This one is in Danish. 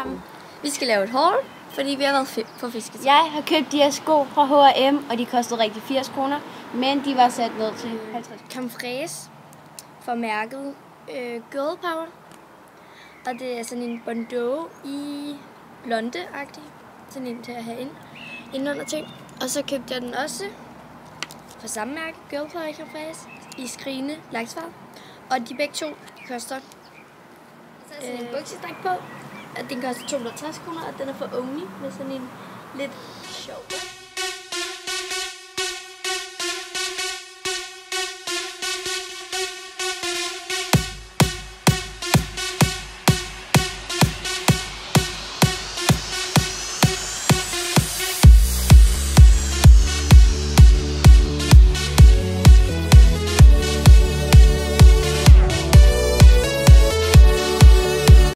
sammen. Vi skal lave et haul, fordi vi har været på fisketur. Jeg har købt de her sko fra H&M, og de kostede rigtig 80 kroner, men de var sat ned til 50. Camfrese for mærket Girl Power. Og det er sådan en Bordeaux i blonde-agtig. Sådan en til at have indunder ting. Og så købte jeg den også fra samme mærke, Girl Power Camfrese, i skrigende laksfarve. Og de begge to koster sådan en buksestræk på. Og den koster 260 kroner, og den er for Only med sådan en lidt sjov